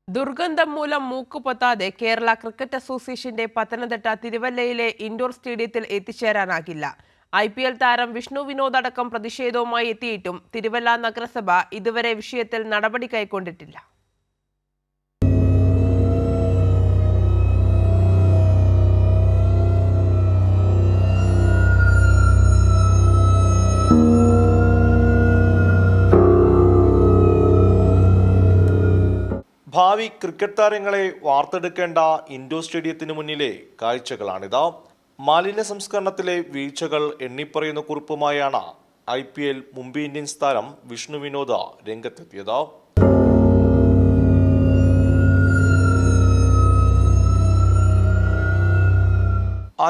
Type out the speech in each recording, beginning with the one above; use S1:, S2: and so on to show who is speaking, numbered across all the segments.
S1: ദുർഗന്ധം മൂലം മൂക്കുപൊത്താതെ കേരള ക്രിക്കറ്റ് അസോസിയേഷന്റെ പത്തനംതിട്ട തിരുവല്ലയിലെ ഇൻഡോർ സ്റ്റേഡിയത്തിൽ എത്തിച്ചേരാനാകില്ല. IPL താരം വിഷ്ണു വിനോദ് അടക്കം പ്രതിഷേധവുമായി എത്തിയിട്ടും തിരുവല്ല നഗരസഭ ഇതുവരെ വിഷയത്തിൽ നടപടി കൈക്കൊണ്ടിട്ടില്ല.
S2: ഭാവി ക്രിക്കറ്റ് താരങ്ങളെ വാർത്തെടുക്കേണ്ട ഇൻഡോർ സ്റ്റേഡിയത്തിന് മുന്നിലെ കാഴ്ചകളാണിത്. മാലിന്യ സംസ്കരണത്തിലെ വീഴ്ചകൾ എണ്ണിപ്പറയുന്ന കുറിപ്പുമായാണ് IPL മുംബൈ ഇന്ത്യൻസ് താരം വിഷ്ണു വിനോദ് രംഗത്തെത്തിയത്.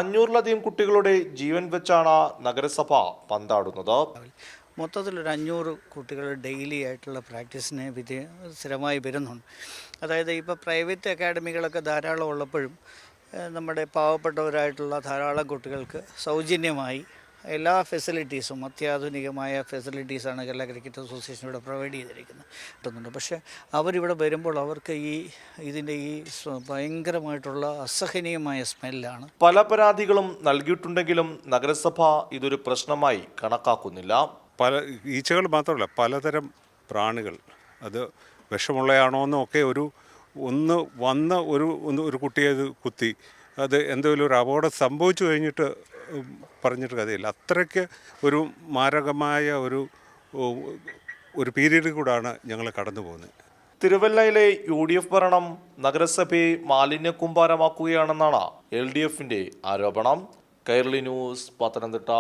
S2: അഞ്ഞൂറിലധികം കുട്ടികളുടെ ജീവൻ വെച്ചാണ് നഗരസഭ പന്താടുന്നത്.
S3: മൊത്തത്തിലൊരു 500 കുട്ടികൾ ഡെയിലി ആയിട്ടുള്ള പ്രാക്ടീസിന് സ്ഥിരമായി വരുന്നുണ്ട്. അതായത് ഇപ്പോൾ പ്രൈവറ്റ് അക്കാഡമികളൊക്കെ ധാരാളം ഉള്ളപ്പോഴും നമ്മുടെ പാവപ്പെട്ടവരായിട്ടുള്ള ധാരാളം കുട്ടികൾക്ക് സൗജന്യമായി എല്ലാ ഫെസിലിറ്റീസും അത്യാധുനികമായ ഫെസിലിറ്റീസാണ് കേരള ക്രിക്കറ്റ് അസോസിയേഷൻ ഇവിടെ പ്രൊവൈഡ് ചെയ്തിരിക്കുന്നത്. പക്ഷേ അവരിവിടെ വരുമ്പോൾ അവർക്ക് ഇതിൻ്റെ ഭയങ്കരമായിട്ടുള്ള അസഹനീയമായ സ്മെല്ലാണ്.
S2: പല പരാതികളും നൽകിയിട്ടുണ്ടെങ്കിലും നഗരസഭ ഇതൊരു പ്രശ്നമായി കണക്കാക്കുന്നില്ല.
S4: പല ഈച്ചകൾ മാത്രമല്ല, പലതരം പ്രാണികൾ, അത് വിഷമുള്ളതാണോ എന്നൊക്കെ ഒരു കുട്ടിയെ അത് കുത്തി, അത് എന്തെങ്കിലും ഒരു അപകടം സംഭവിച്ചു കഴിഞ്ഞിട്ട് പറഞ്ഞിട്ട് കഥയില്ല. അത്രയ്ക്ക് ഒരു മാരകമായ ഒരു പീരീഡിൽ കൂടാണ് ഞങ്ങൾ കടന്നു പോകുന്നത്.
S2: തിരുവല്ലയിലെ UDF ഭരണം നഗരസഭയെ മാലിന്യ കൂമ്പാരമാക്കുകയാണെന്നാണ് LDFന്റെ ആരോപണം. കൈരളി ന്യൂസ്, പത്തനംതിട്ട.